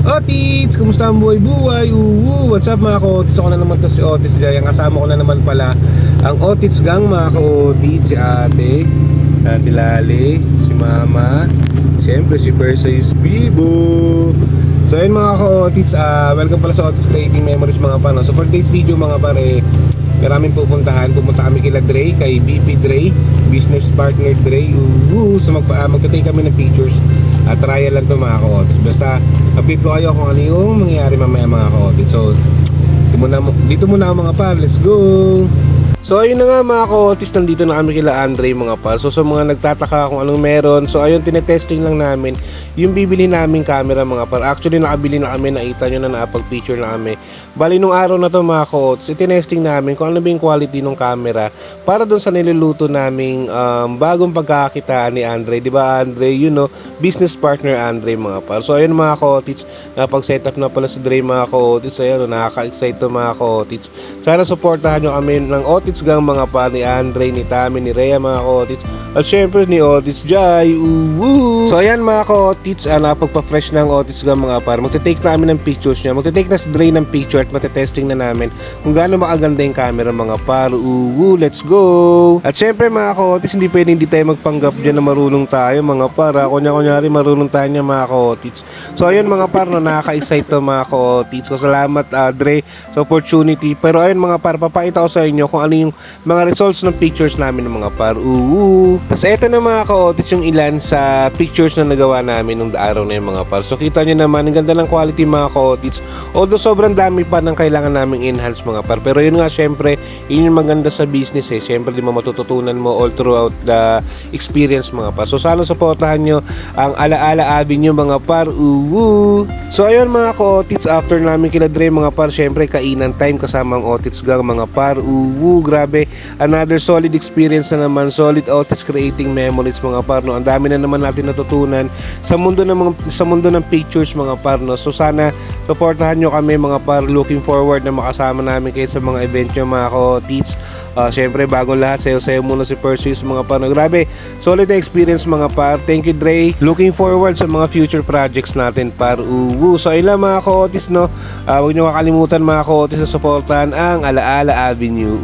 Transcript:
Otits! Kumusta ang buhay-buhay? What's up mga ka-Otits? Ako na naman to si Otis Jay. Ang kasama ko na naman pala ang Otits Gang mga ka-Otits. Si ate, ate Lali, si mama, siyempre si Perseus Bibo. So yun mga ka-Otits, welcome pala sa Otits Creating Memories mga pano. So for today's video mga pare, maraming pupuntahan. Pumunta kami kila Dre, kay BP Dre, business partner Dre. So magta-take kami ng pictures. Trial lang to mga ka-Otits. Basta update ko kayo kung ano yung mangyayari mamaya mga ka-Otits. So dito muna mga par, let's go. So ayun na nga mga ka-Otits, nandito na kami kila Andre mga par. So sa mga nagtataka kung anong meron, so ayun, tinetesting lang namin yung bibili naming camera mga par. Actually nakabili na kami, nakita nyo na nakapag-picture na kami. Bali nung araw na to mga ka-Otits, itinesting namin kung ano ba yung quality ng camera para dun sa niluluto naming bagong pagkakakitaan ni Andre. Diba Andre, you know, business partner Andre mga par. So ayun mga ka-Otits, napag-setup na pala si Dre mga ka-Otits. Ayun, nakaka-excite to mga ka-Otits. Sana supportahan nyo kami ng Otits Gang mga pa, ni Andre, ni Tami, ni Rhea mga ka-Otits, at syempre ni Otits Jai. So ayan mga ka-Otits, napagpa-fresh ng Otits Gang mga par. Magte-take na kami ng pictures niya. Magte-take na si Dre ng picture at magte-testing na namin kung gaano makaganda yung camera mga par. Let's go! At syempre mga ka-Otits, hindi pwede hindi tayo magpanggap dyan na marunong tayo mga par. Kunyari marunong tayo niya mga ka-Otits. So ayun mga par, no, nakaka-excite to mga ka-Otits. So salamat Dre sa opportunity. Pero ayun mga par, papakita ko sa inyo kung ano yung mga results ng pictures namin ng mga par. Tapos eto na mga ka-Otits yung ilan sa pictures na nagawa namin nung araw na yung mga par. So kita nyo naman, ang ganda ng quality mga ka-Otits. Although sobrang dami pa ng kailangan naming enhance mga par. Pero yun nga syempre, yun yung maganda sa business eh. Syempre di mo matututunan mo all throughout the experience mga par. So sana supportahan nyo ang Alaala Avenue mga par. So ayun mga ka-Otits, after namin kila Dre mga par, syempre kainan time kasama ang Otits Gang mga par. Grabe, another solid experience na naman, solid Otits Creating Memories mga par, no. Ang dami na naman natin natutunan sa mundo ng pictures mga par, no. So sana supportahan nyo kami mga par. Looking forward na makasama namin kayo sa mga event nyo mga ka-Otits. Syempre bagong lahat, sayo muna si Perseus mga par, no. Grabe, solid na experience mga par. Thank you Dre, looking forward sa mga future projects natin par. So ayun lang mga ka-Otits, no. Huwag nyo kakalimutan mga ka-Otits na supportahan ang Alaala Avenue.